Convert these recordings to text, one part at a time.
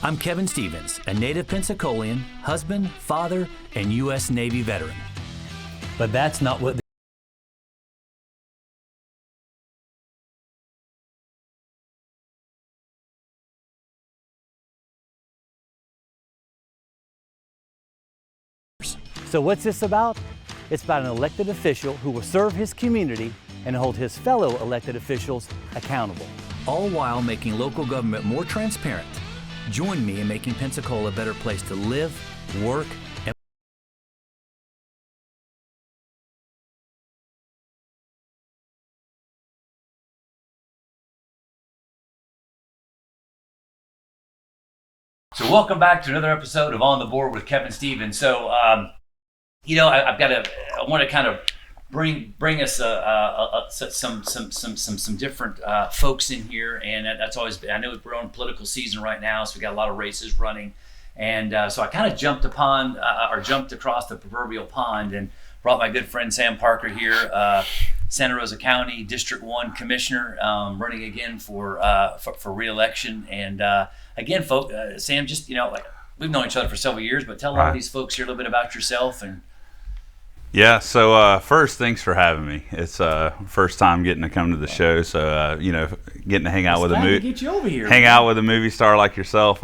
I'm Kevin Stevens, a native Pensacolian, husband, father, and U.S. Navy veteran. But that's not what So what's this about? It's about an elected official who will serve his community and hold his fellow elected officials accountable, all while making local government more transparent. Join me in making Pensacola a better place to live, work, and So welcome back to another episode of On the Board with Kevin Stevens. So, I want to kind of bring us some different folks in here, and that's always. I know we're on political season right now, so we got a lot of races running, and so I kind of jumped across the proverbial pond and brought my good friend Sam Parker here, Santa Rosa County District 1 Commissioner, running again for re-election. And again, folks, Sam, just we've known each other for several years, but tell a lot of these folks here a little bit about yourself. And yeah, so first, thanks for having me. It's first time getting to come to the show, so getting to hang out with hang out with a movie star like yourself.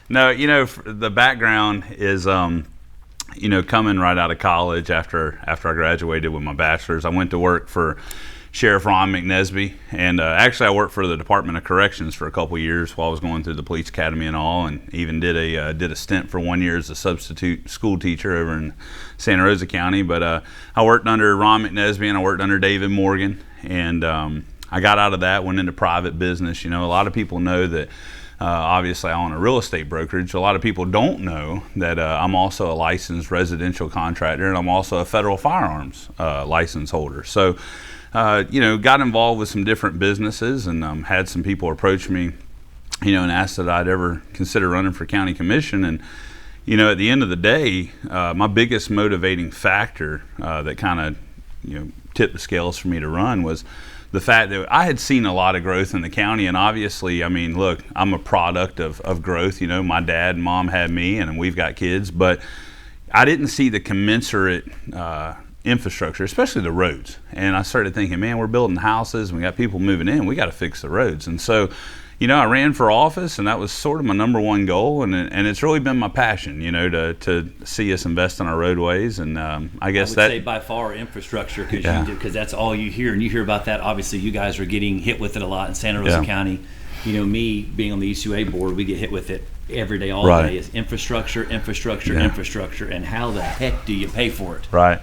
No, the background is coming right out of college after I graduated with my bachelor's. I went to work for Sheriff Ron McNesby, and actually I worked for the Department of Corrections for a couple years while I was going through the police academy and all, and even did a stint for 1 year as a substitute school teacher over in Santa Rosa County. But I worked under Ron McNesby and I worked under David Morgan, and I got out of that, went into private business. A lot of people know that obviously I own a real estate brokerage. A lot of people don't know that I'm also a licensed residential contractor, and I'm also a federal firearms license holder. So got involved with some different businesses, and had some people approach me, and asked that I'd ever consider running for county commission. And, at the end of the day, my biggest motivating factor that kind of, tipped the scales for me to run was the fact that I had seen a lot of growth in the county. And obviously, look, I'm a product of growth. My dad and mom had me, and we've got kids, but I didn't see the commensurate infrastructure, especially the roads. And I started thinking, man, we're building houses and we got people moving in, we got to fix the roads. And so, I ran for office, and that was sort of my number one goal, and it's really been my passion, to see us invest in our roadways. And I guess I would say by far infrastructure, because that's all you hear, and you hear about that. Obviously, you guys are getting hit with it a lot in Santa Rosa County. Me being on the ECUA board, we get hit with it every day, all day. Is infrastructure, infrastructure, and how the heck do you pay for it? Right.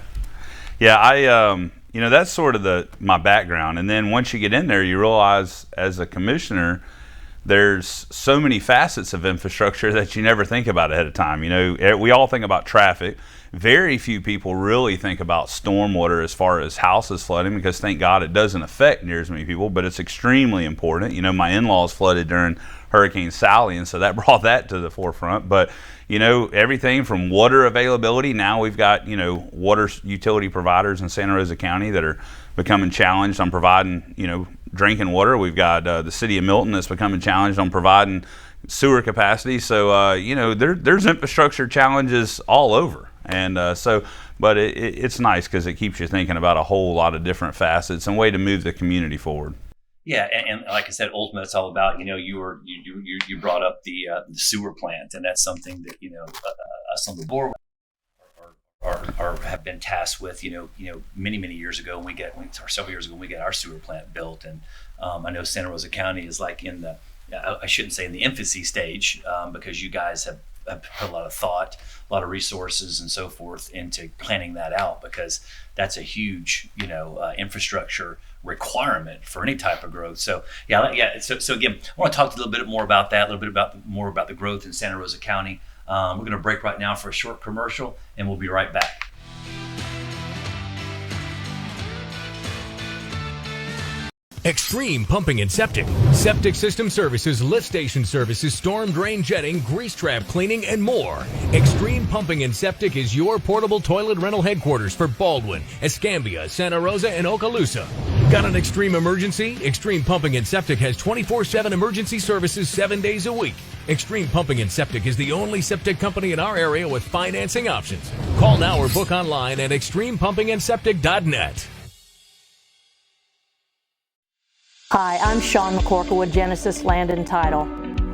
Yeah, I that's sort of my background. And then once you get in there, you realize as a commissioner, there's so many facets of infrastructure that you never think about ahead of time. We all think about traffic. Very few people really think about stormwater as far as houses flooding, because thank God it doesn't affect near as many people, but it's extremely important. My in-laws flooded during Hurricane Sally, and so that brought that to the forefront. But everything from water availability. Now we've got water utility providers in Santa Rosa County that are becoming challenged on providing drinking water. We've got the city of Milton that's becoming challenged on providing sewer capacity. So there's infrastructure challenges all over, and but it's nice because it keeps you thinking about a whole lot of different facets and way to move the community forward. Yeah, and like I said, ultimately, it's all about you brought up the sewer plant, and that's something that us on the board are have been tasked with. Many years ago, several years ago, when we got our sewer plant built, and I know Santa Rosa County is like in the I shouldn't say in the infancy stage, because you guys have put a lot of thought, a lot of resources, and so forth into planning that out, because that's a huge infrastructure requirement for any type of growth. So So again, I want to talk a little bit more about that, a little bit more about the growth in Santa Rosa County. We're going to break right now for a short commercial, and we'll be right back. Extreme Pumping and Septic. Septic system services, lift station services, storm drain jetting, grease trap cleaning, and more. Extreme Pumping and Septic is your portable toilet rental headquarters for Baldwin, Escambia, Santa Rosa, and Okaloosa. Got an extreme emergency? Extreme Pumping and Septic has 24/7 emergency services 7 days a week. Extreme Pumping and Septic is the only septic company in our area with financing options. Call now or book online at extremepumpingandseptic.net. Hi, I'm Sean McCorkle with Genesis Land and Title.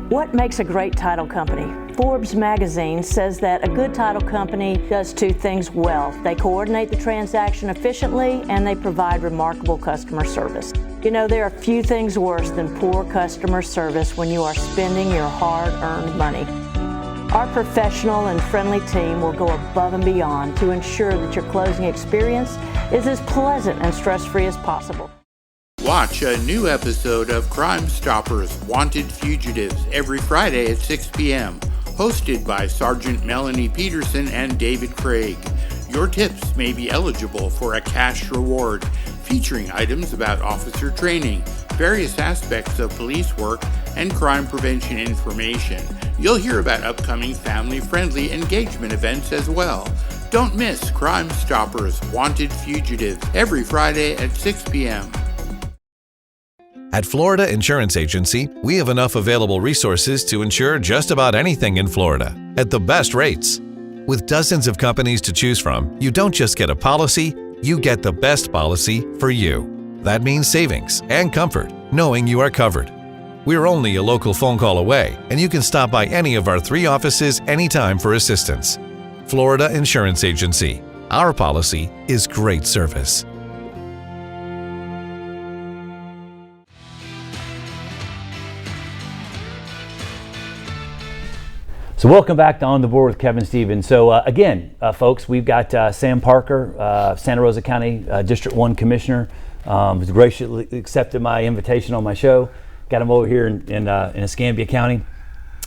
What makes a great title company? Forbes magazine says that a good title company does two things well. They coordinate the transaction efficiently and they provide remarkable customer service. You know, there are few things worse than poor customer service when you are spending your hard-earned money. Our professional and friendly team will go above and beyond to ensure that your closing experience is as pleasant and stress-free as possible. Watch a new episode of Crime Stoppers Wanted Fugitives every Friday at 6 p.m., hosted by Sergeant Melanie Peterson and David Craig. Your tips may be eligible for a cash reward, featuring items about officer training, various aspects of police work, and crime prevention information. You'll hear about upcoming family-friendly engagement events as well. Don't miss Crime Stoppers Wanted Fugitives every Friday at 6 p.m. At Florida Insurance Agency, we have enough available resources to insure just about anything in Florida at the best rates. With dozens of companies to choose from, you don't just get a policy, you get the best policy for you. That means savings and comfort, knowing you are covered. We're only a local phone call away, and you can stop by any of our 3 offices anytime for assistance. Florida Insurance Agency. Our policy is great service. So welcome back to On the Board with Kevin Stevens. So again, folks, we've got Sam Parker, Santa Rosa County District 1 Commissioner, who's graciously accepted my invitation on my show. Got him over here in Escambia County.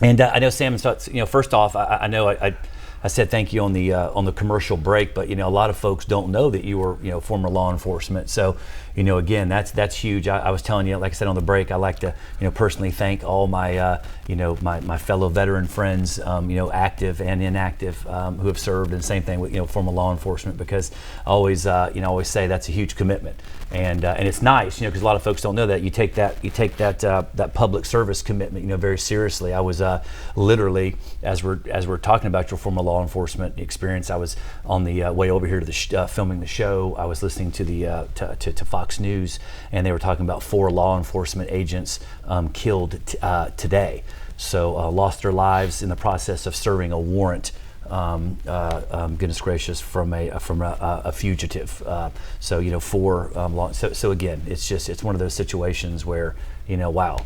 And I know Sam, first off, I know I said thank you on the commercial break, but a lot of folks don't know that you were former law enforcement. So again, that's huge. I was telling you, like I said on the break, I like to personally thank all my my fellow veteran friends, active and inactive, who have served, and same thing with former law enforcement, because I always say that's a huge commitment, and it's nice because a lot of folks don't know that you take that public service commitment very seriously. I was literally, as we're talking about your former law enforcement experience, I was on the way over here to the filming the show. I was listening to the to Fox News, and they were talking about 4 law enforcement agents killed today. So lost their lives in the process of serving a warrant. Goodness gracious, from a fugitive. 4. So again, it's one of those situations where wow,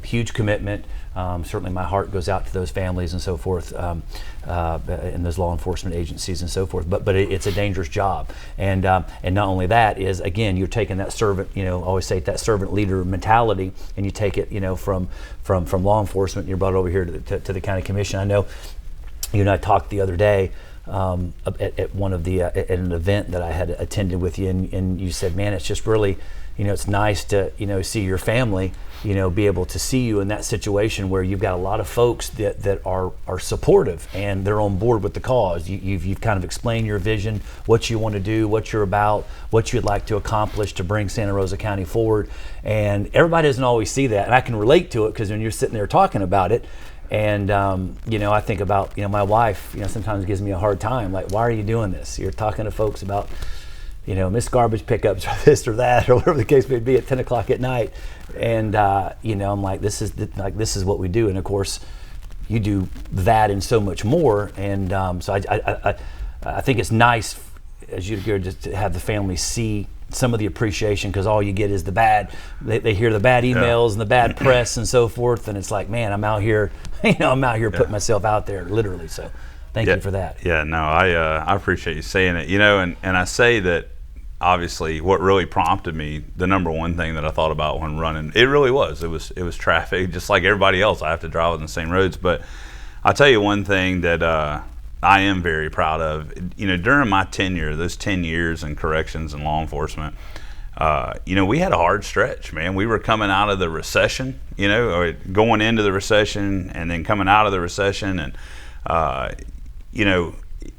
huge commitment. Certainly my heart goes out to those families and so forth, and those law enforcement agencies and so forth. But it's a dangerous job, and not only that is, again, you're taking that servant, I always say that servant leader mentality, and you take it, from law enforcement, and you're brought over here to the county commission. I know you and I talked the other day at one of at an event that I had attended with you, and you said, man, it's just really, it's nice to see your family be able to see you in that situation where you've got a lot of folks that are supportive and they're on board with the cause. You've kind of explained your vision, what you want to do, what you're about, what you'd like to accomplish to bring Santa Rosa County forward. And everybody doesn't always see that, and I can relate to it because when you're sitting there talking about it, and I think about my wife sometimes gives me a hard time, like, why are you doing this? You're talking to folks about missed garbage pickups or this or that or whatever the case may be at 10 o'clock at night, and I'm like, this is what we do. And of course you do that and so much more, and so I think it's nice as you go just to have the family see some of the appreciation, because all you get is the bad. They hear the bad emails and the bad press and so forth, and it's like, man, I'm out here putting myself out there literally. So thank you for that. Yeah, no, I appreciate you saying it. And I say that obviously what really prompted me, the number one thing that I thought about when running, it was traffic. Just like everybody else, I have to drive on the same roads. But I'll tell you one thing that I am very proud of. During my tenure, those 10 years in corrections and law enforcement, we had a hard stretch, man. We were coming out of the recession, or going into the recession and then coming out of the recession. And,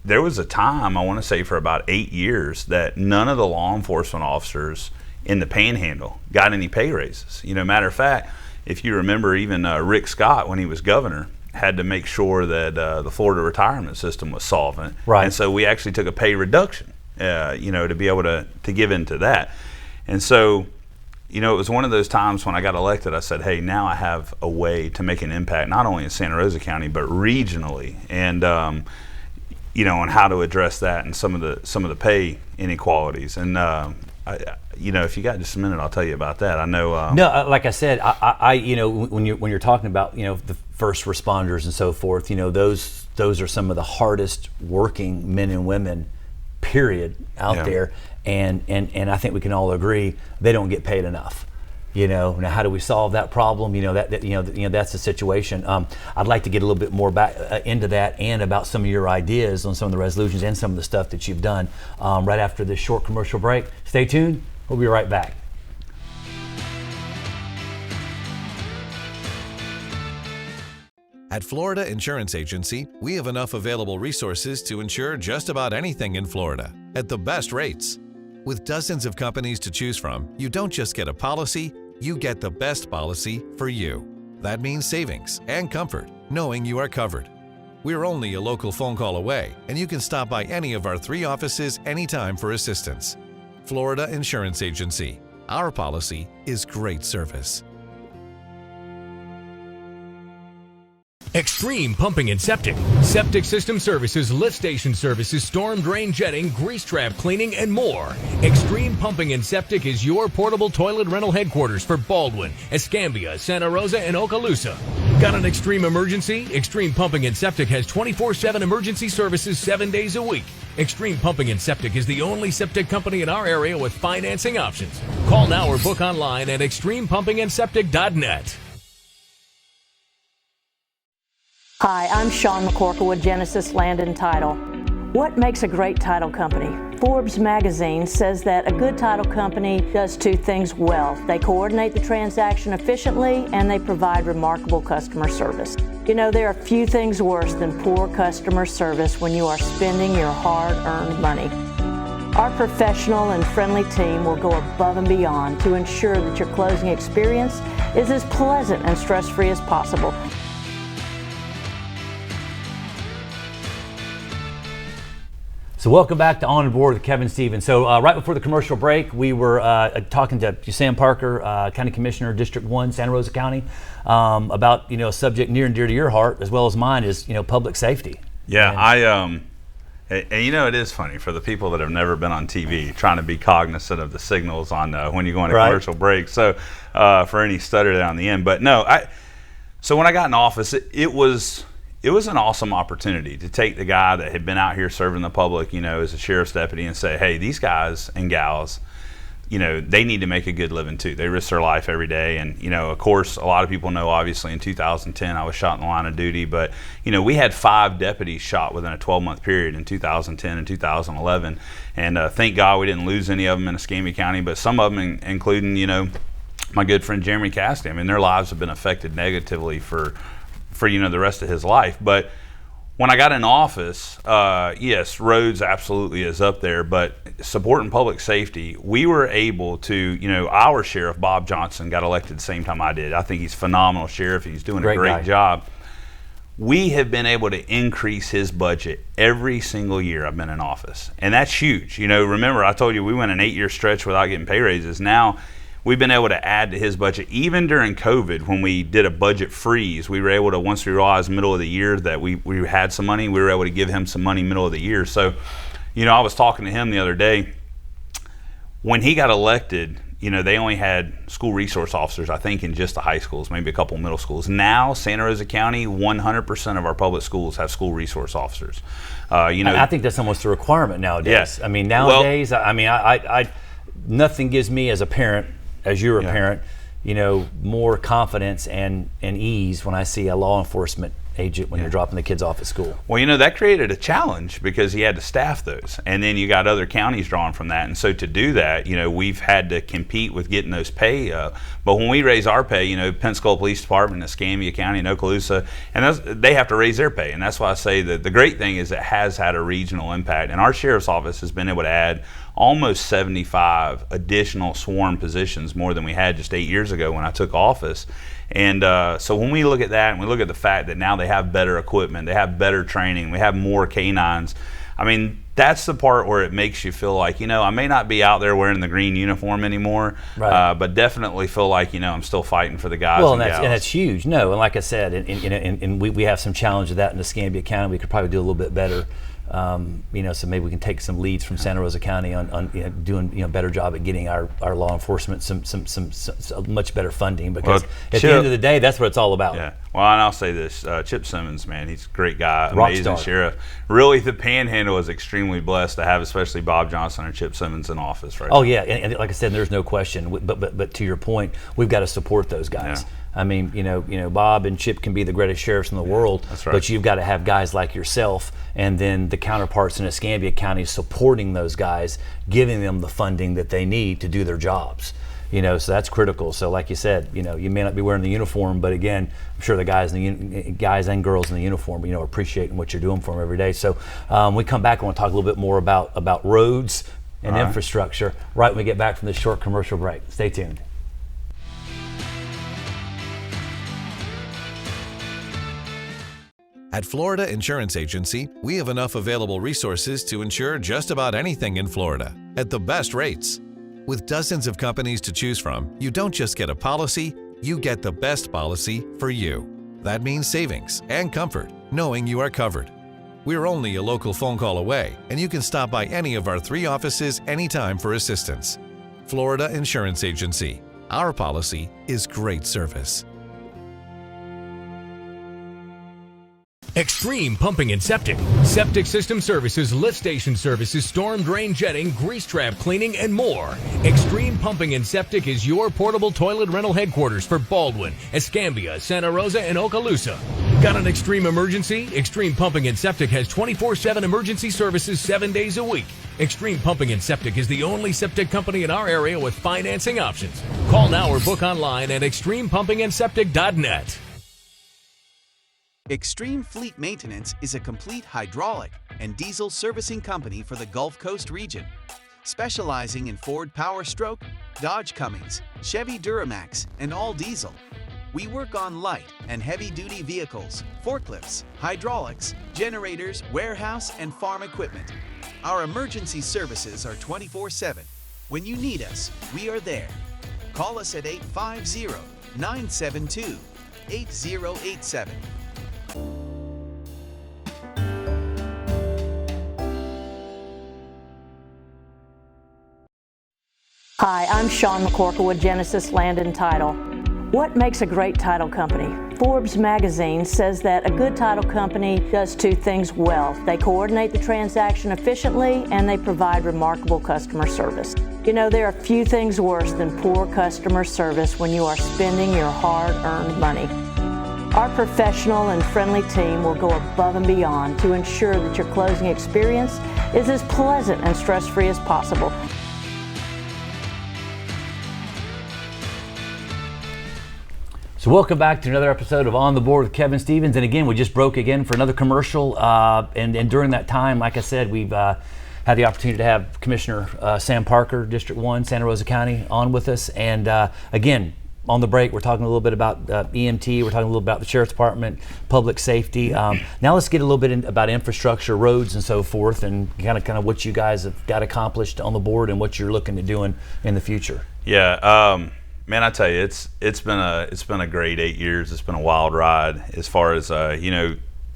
there was a time, I want to say for about 8 years, that none of the law enforcement officers in the Panhandle got any pay raises. Matter of fact, if you remember, even Rick Scott, when he was governor, had to make sure that the Florida retirement system was solvent. Right. And so we actually took a pay reduction, to be able to give into that. And so, it was one of those times when I got elected, I said, hey, now I have a way to make an impact, not only in Santa Rosa County, but regionally. And, on how to address that and some of the pay inequalities. And, if you got just a minute, I'll tell you about that. I know. No, like I said, I when you're talking about the first responders and so forth, those are some of the hardest working men and women, period, out there, and I think we can all agree they don't get paid enough. Now how do we solve that problem? That's the situation. I'd like to get a little bit more back into that and about some of your ideas on some of the resolutions and some of the stuff that you've done right after this short commercial break. Stay tuned. We'll be right back. At Florida Insurance Agency, we have enough available resources to insure just about anything in Florida at the best rates. With dozens of companies to choose from, you don't just get a policy, you get the best policy for you. That means savings and comfort, knowing you are covered. We're only a local phone call away, and you can stop by any of our 3 offices anytime for assistance. Florida Insurance Agency. Our policy is great service. Extreme Pumping and Septic. Septic system services, lift station services, storm drain jetting, grease trap cleaning, and more. Extreme Pumping and Septic is your portable toilet rental headquarters for Baldwin, Escambia, Santa Rosa, and Okaloosa. Got an extreme emergency? Extreme Pumping and Septic has 24/7 emergency services 7 days a week. Extreme Pumping and Septic is the only septic company in our area with financing options. Call now or book online at extremepumpingandseptic.net. Hi, I'm Sean McCorkle with Genesis Land and Title. What makes a great title company? Forbes magazine says that a good title company does 2 things well. They coordinate the transaction efficiently and they provide remarkable customer service. There are few things worse than poor customer service when you are spending your hard-earned money. Our professional and friendly team will go above and beyond to ensure that your closing experience is as pleasant and stress-free as possible. So welcome back to On Board with Kevin Stevens. So right before the commercial break, we were talking to Sam Parker, County Commissioner, District 1, Santa Rosa County, about a subject near and dear to your heart as well as mine is public safety. Yeah, and it is funny for the people that have never been on TV, trying to be cognizant of the signals on when you go into commercial break. So for any stutter there on the end, but no, so when I got in office, it was an awesome opportunity to take the guy that had been out here serving the public, as a sheriff's deputy and say, hey, these guys and gals, they need to make a good living too. They risk their life every day. And, of course, a lot of people know, obviously, in 2010, I was shot in the line of duty. But, we had 5 deputies shot within a 12-month period in 2010 and 2011. And thank God we didn't lose any of them in Escambia County, but some of them, including, my good friend Jeremy Cassidy, their lives have been affected negatively for the rest of his life. But when I got in office, yes, roads absolutely is up there, but supporting public safety, we were able to, our sheriff, Bob Johnson, got elected the same time I did. I think he's a phenomenal sheriff. He's doing a great job. We have been able to increase his budget every single year I've been in office. And that's huge. Remember, I told you we went an 8-year stretch without getting pay raises. Now, we've been able to add to his budget. Even during COVID, when we did a budget freeze, we were able to, once we realized middle of the year that we had some money, we were able to give him some money middle of the year. So, I was talking to him the other day. When he got elected, they only had school resource officers, I think, in just the high schools, maybe a couple middle schools. Now, Santa Rosa County, 100% of our public schools have school resource officers. I think that's almost a requirement nowadays. Yeah. Nowadays, I nothing gives me as a parent, as you're a parent, more confidence and ease when I see a law enforcement agent when you're dropping the kids off at school. Well, that created a challenge because he had to staff those. And then you got other counties drawing from that. And so to do that, we've had to compete with getting those pay up. But when we raise our pay, Pensacola Police Department, Escambia County, and Okaloosa, and they have to raise their pay. And that's why I say that the great thing is it has had a regional impact. And our sheriff's office has been able to add almost 75 additional sworn positions, more than we had just 8 years ago when I took office. And so when we look at that and we look at the fact that now they have better equipment, they have better training, we have more canines, I mean, that's the part where it makes you feel like, I may not be out there wearing the green uniform anymore, right. But definitely feel like, I'm still fighting for the guys well, and and gals. that's huge. No, and like I said, and we have some challenge of that in Escambia County. We could probably do a little bit better. So maybe we can take some leads from Santa Rosa County on doing a better job at getting our law enforcement some much better funding, because at the end of the day, that's what it's all about. Yeah. Well, and I'll say this: Chip Simmons, man, he's a great guy, Rock amazing star. sheriff. Really, the Panhandle is extremely blessed to have, especially Bob Johnson and Chip Simmons in office right now. Oh yeah, and like I said, there's no question. But to your point, we've got to support those guys. Yeah. I mean, Bob and Chip can be the greatest sheriffs in the world, That's right. but you've got to have guys like yourself and then the counterparts in Escambia County supporting those guys, giving them the funding that they need to do their jobs. So that's critical. So like you said, you may not be wearing the uniform, but again, I'm sure the guys and girls in the uniform, appreciating what you're doing for them every day. So we come back, I want to talk a little bit more about roads and infrastructure right when we get back from this short commercial break. Stay tuned. At Florida Insurance Agency, we have enough available resources to insure just about anything in Florida at the best rates. With dozens of companies to choose from, you don't just get a policy, you get the best policy for you. That means savings and comfort, knowing you are covered. We're only a local phone call away, and you can stop by any of our 3 offices anytime for assistance. Florida Insurance Agency. Our policy is great service. Extreme Pumping and Septic. Septic system services, lift station services, storm drain jetting, grease trap cleaning, and more. Extreme Pumping and Septic is your portable toilet rental headquarters for Baldwin, Escambia, Santa Rosa, and Okaloosa. Got an extreme emergency? Extreme Pumping and Septic has 24/7 emergency services 7 days a week. Extreme Pumping and Septic is the only septic company in our area with financing options. Call now or book online at extremepumpingandseptic.net. Extreme Fleet Maintenance is a complete hydraulic and diesel servicing company for the Gulf Coast region, specializing in Ford Power Stroke, Dodge Cummins, Chevy Duramax, and all diesel. We work on light and heavy-duty vehicles, forklifts, hydraulics, generators, warehouse, and farm equipment. Our emergency services are 24/7. When you need us, we are there. Call us at 850-972-8087. Hi, I'm Sean McCorkle with Genesis Land and Title. What makes a great title company? Forbes magazine says that a good title company does 2 things well. They coordinate the transaction efficiently and they provide remarkable customer service. There are few things worse than poor customer service when you are spending your hard-earned money. Our professional and friendly team will go above and beyond to ensure that your closing experience is as pleasant and stress-free as possible. So welcome back to another episode of On the Board with Kevin Stevens. And again, we just broke again for another commercial. And during that time, like I said, we've had the opportunity to have Commissioner Sam Parker, District 1, Santa Rosa County, on with us. And again, on the break, we're talking a little bit about EMT. We're talking a little bit about the Sheriff's Department, public safety. Now let's get a little bit about infrastructure, roads, and so forth, and kind of what you guys have got accomplished on the board and what you're looking at doing in the future. Yeah, man, I tell you, it's been a great 8 years. It's been a wild ride. As far as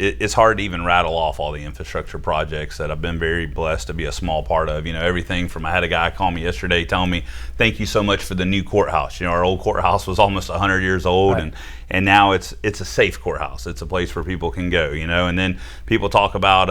it's hard to even rattle off all the infrastructure projects that I've been very blessed to be a small part of. Everything from, I had a guy call me yesterday telling me, thank you so much for the new courthouse. Our old courthouse was almost 100 years old, right. and now it's a safe courthouse. It's a place where people can go, and then people talk about,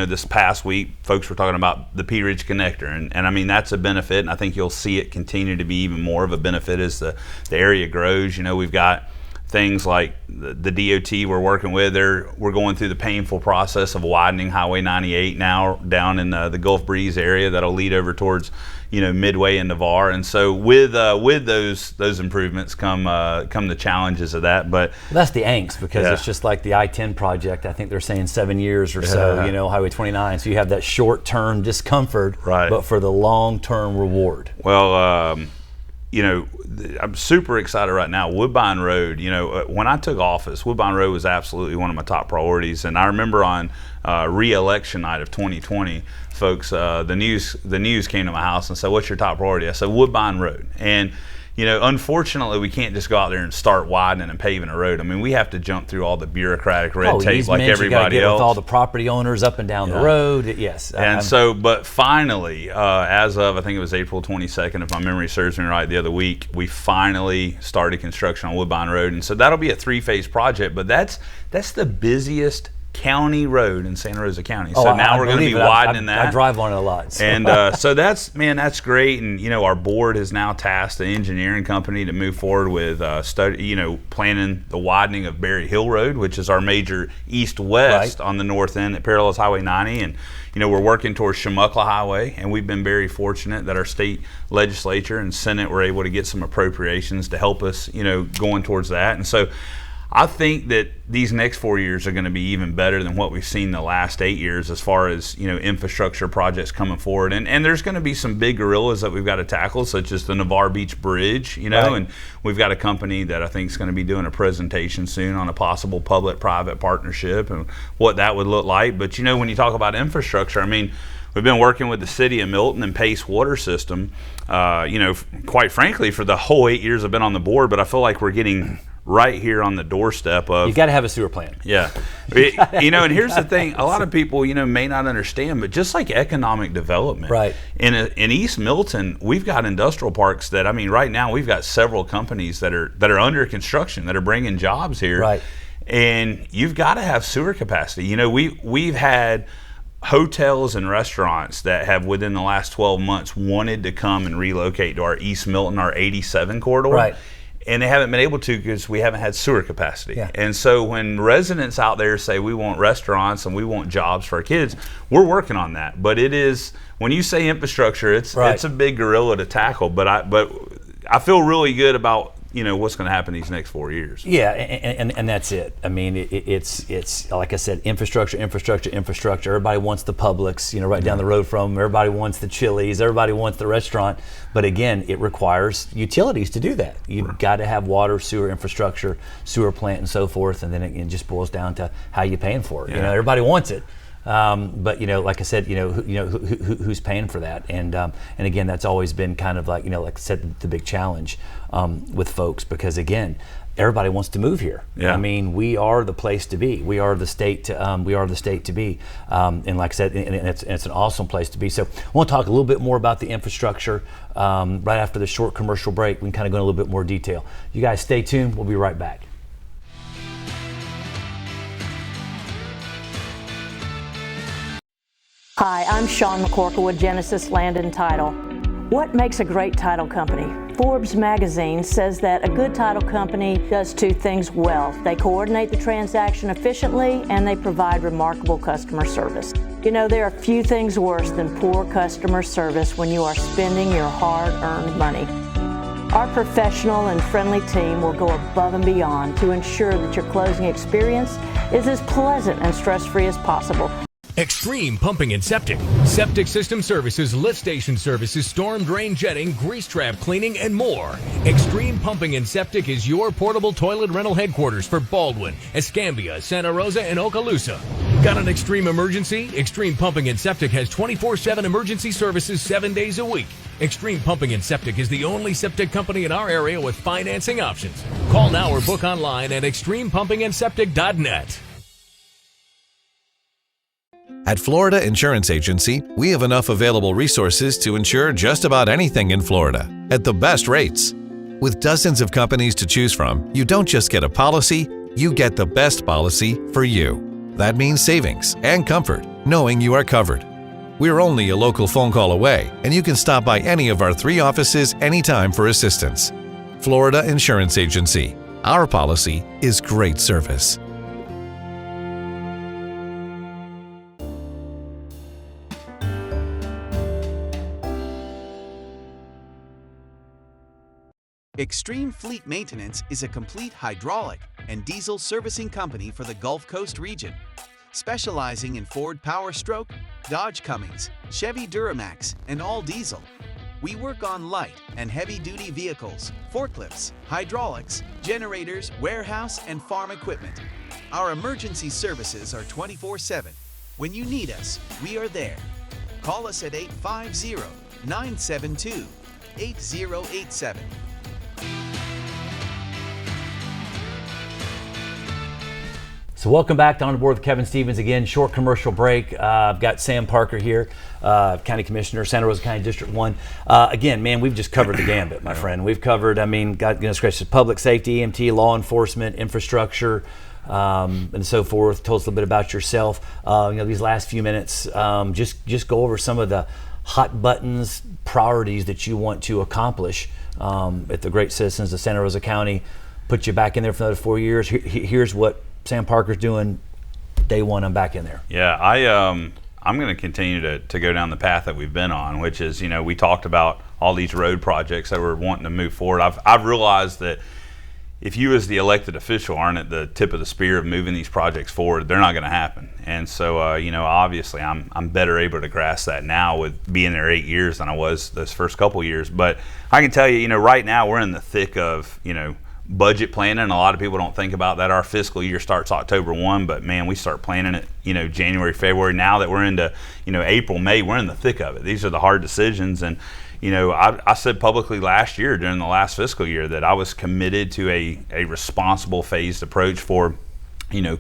this past week, folks were talking about the Pea Ridge Connector, and I mean, that's a benefit, and I think you'll see it continue to be even more of a benefit as the area grows. We've got things like the DOT we're working with. We're going through the painful process of widening Highway 98 now down in the Gulf Breeze area that'll lead over towards Midway and Navarre. And so with those improvements come the challenges of that. But that's the angst, because it's just like the I-10 project. I think they're saying 7 years or so. Highway 29. So you have that short-term discomfort, right, but for the long-term reward. Well, I'm super excited right now. Woodbine Road, when I took office, Woodbine Road was absolutely one of my top priorities. And I remember on re-election night of 2020, folks, the news came to my house and said, "What's your top priority?" I said, "Woodbine Road." And unfortunately, we can't just go out there and start widening and paving a road. I mean, we have to jump through all the bureaucratic red tape like everybody else. With all the property owners up and down the road. Yes. And but finally, as of, I think it was April 22nd, if my memory serves me right, the other week, we finally started construction on Woodbine Road. And so that'll be a 3-phase project, but that's the busiest county road in Santa Rosa County. So now we're going to be widening that. I drive on it a lot. So. And so that's great. And our board has now tasked the engineering company to move forward with planning the widening of Berry Hill Road, which is our major east-west on the north end that parallels Highway 90. And we're working towards Shamuckla Highway, and we've been very fortunate that our state legislature and Senate were able to get some appropriations to help us, going towards that. And so I think that these next 4 years are going to be even better than what we've seen the last 8 years as far as, infrastructure projects coming forward. And there's going to be some big gorillas that we've got to tackle, such as the Navarre Beach Bridge, and we've got a company that I think is going to be doing a presentation soon on a possible public-private partnership and what that would look like. But, when you talk about infrastructure, I mean, we've been working with the city of Milton and Pace Water System, quite frankly, for the whole 8 years I've been on the board, but I feel like we're getting right here on the doorstep of. You got to have a sewer plant. Yeah. And here's the thing, a lot of people, may not understand, but just like economic development. Right. In East Milton, we've got industrial parks that, right now we've got several companies that are under construction that are bringing jobs here. Right. And you've got to have sewer capacity. We've had hotels and restaurants that have within the last 12 months wanted to come and relocate to our East Milton, our 87 corridor. Right. And they haven't been able to because we haven't had sewer capacity. Yeah. And so when residents out there say we want restaurants and we want jobs for our kids, we're working on that. But it is, when you say infrastructure, it's a big gorilla to tackle. But I feel really good about what's going to happen these next 4 years. Yeah, and that's it. I mean, it's like I said, infrastructure. Everybody wants the Publix, right down the road from them. Everybody wants the Chili's. Everybody wants the restaurant. But again, it requires utilities to do that. You've got to have water, sewer infrastructure, sewer plant, and so forth. And then it just boils down to how you're paying for it. Yeah. Everybody wants it. But like I said, who's paying for that? And again, that's always been kind of like like I said, the big challenge with folks, because again, everybody wants to move here. Yeah. I mean, we are the place to be. We are the state to be. And like I said, and it's an awesome place to be. So I want to talk a little bit more about the infrastructure right after the short commercial break. We can kind of go in a little bit more detail. You guys stay tuned. We'll be right back. Hi, I'm Sean McCorkle with Genesis Land and Title. What makes a great title company? Forbes magazine says that a good title company does 2 things well. They coordinate the transaction efficiently and they provide remarkable customer service. There are few things worse than poor customer service when you are spending your hard-earned money. Our professional and friendly team will go above and beyond to ensure that your closing experience is as pleasant and stress-free as possible. Extreme Pumping and Septic. Septic system services, lift station services, storm drain jetting, grease trap cleaning, and more. Extreme Pumping and Septic is your portable toilet rental headquarters for Baldwin, Escambia, Santa Rosa, and Okaloosa. Got an extreme emergency? Extreme Pumping and Septic has 24/7 emergency services 7 days a week. Extreme Pumping and Septic is the only septic company in our area with financing options. Call now or book online at extremepumpingandseptic.net. At Florida Insurance Agency, we have enough available resources to insure just about anything in Florida at the best rates. With dozens of companies to choose from, you don't just get a policy, you get the best policy for you. That means savings and comfort, knowing you are covered. We're only a local phone call away, and you can stop by any of our 3 offices anytime for assistance. Florida Insurance Agency. Our policy is great service. Extreme Fleet Maintenance is a complete hydraulic and diesel servicing company for the Gulf Coast region, specializing in Ford Power Stroke, Dodge Cummins, Chevy Duramax, and all diesel. We work on light and heavy-duty vehicles, forklifts, hydraulics, generators, warehouse, and farm equipment. Our emergency services are 24/7. When you need us, we are there. Call us at 850-972-8087. So welcome back to On the Board with Kevin Stevens again. Short commercial break. I've got Sam Parker here, County Commissioner, Santa Rosa County District 1. Again, man, we've just covered the gambit, my friend. We've covered, goodness gracious, public safety, EMT, law enforcement, infrastructure, and so forth. Told us a little bit about yourself. These last few minutes, just go over some of the hot buttons, priorities that you want to accomplish at the great citizens of Santa Rosa County. Put you back in there for another 4 years. Here's what Sam Parker's doing day one. I'm back in there. Yeah, I'm going to continue to go down the path that we've been on, which is, we talked about all these road projects that we're wanting to move forward. I've realized that if you as the elected official aren't at the tip of the spear of moving these projects forward, they're not going to happen. And so, obviously I'm better able to grasp that now with being there 8 years than I was those first couple years. But I can tell you, right now we're in the thick of, budget planning. A lot of people don't think about that. Our fiscal year starts October 1, but man, we start planning it, January, February. Now that we're into, April, May, we're in the thick of it. These are the hard decisions. And, I said publicly last year during the last fiscal year that I was committed to a responsible phased approach for,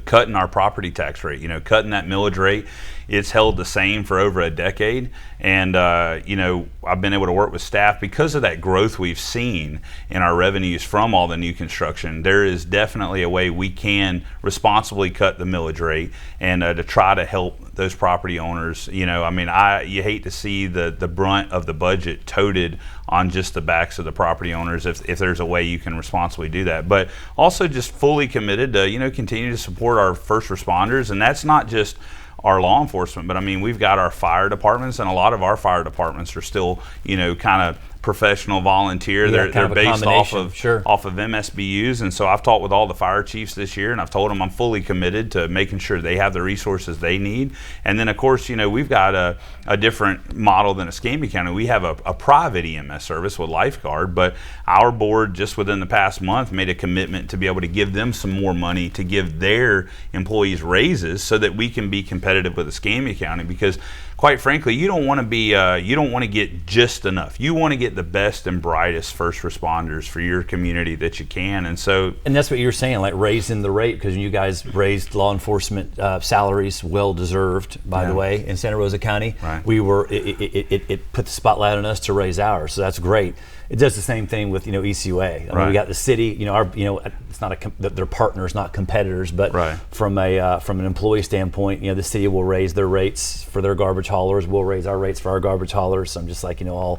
cutting our property tax rate, cutting that millage rate. It's held the same for over a decade. And, I've been able to work with staff because of that growth we've seen in our revenues from all the new construction. There is definitely a way we can responsibly cut the millage rate and to try to help those property owners. You hate to see the brunt of the budget toted on just the backs of the property owners if there's a way you can responsibly do that. But also just fully committed to, continue to support our first responders. And that's not just our law enforcement, but we've got our fire departments, and a lot of our fire departments are still, kind of professional volunteer. Yeah, they're based off of sure. off of MSBUs, and so I've talked with all the fire chiefs this year, and I've told them I'm fully committed to making sure they have the resources they need. And then of course, we've got a different model than Escambia County. We have a private EMS service with Lifeguard, but our board just within the past month made a commitment to be able to give them some more money to give their employees raises so that we can be competitive with Escambia County, because quite frankly, you don't want to get just enough. You want to get the best and brightest first responders for your community that you can. And that's what you're saying, like raising the rate, because you guys raised law enforcement salaries, well deserved, by the way, in Santa Rosa County. Right. It put the spotlight on us to raise ours, so that's great. It does the same thing with ECUA. We got the city. It's not they're partners, not competitors. But from an employee standpoint, the city will raise their rates for their garbage haulers. We'll raise our rates for our garbage haulers. So I'm just like, all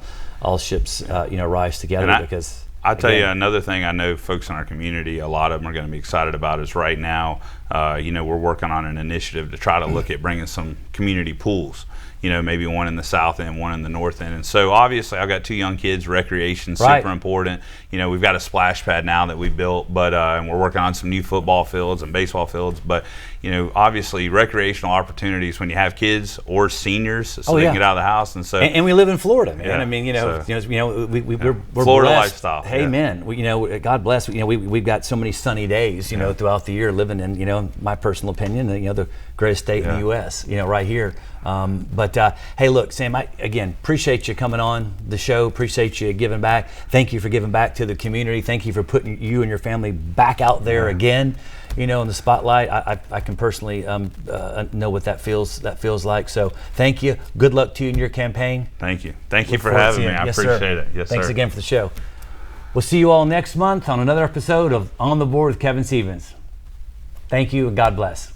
ships rise together. Because I'll tell you another thing. I know folks in our community, a lot of them are going to be excited about is right now. We're working on an initiative to try to look at bringing some community pools. Maybe one in the south end, one in the north end. And so obviously I've got 2 young kids, recreation, super important. We've got a splash pad now that we built, but and we're working on some new football fields and baseball fields. But, obviously recreational opportunities when you have kids or seniors so they can get out of the house. And so and we live in Florida, man. Yeah. We're Florida blessed. lifestyle. Hey, man, God bless. We've got so many sunny days, throughout the year living in, my personal opinion, the greatest state in the U.S., right here. But hey, look, Sam, I again appreciate you coming on the show. Appreciate you giving back. Thank you for giving back to the community. Thank you for putting you and your family back out there again, in the spotlight. I can personally know what that feels like. So thank you. Good luck to you in your campaign. Thank you. Thank you for having me. I appreciate it. Yes, Thanks sir. again for the show. We'll see you all next month on another episode of On the Board with Kevin Stevens. Thank you and God bless.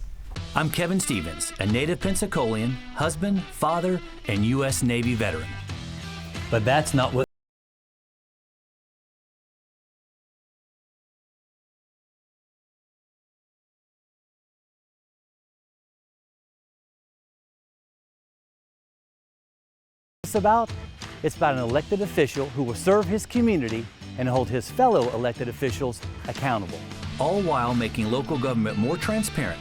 I'm Kevin Stevens, a native Pensacolian, husband, father, and U.S. Navy veteran. But that's not what it's about. It's about an elected official who will serve his community and hold his fellow elected officials accountable, all while making local government more transparent,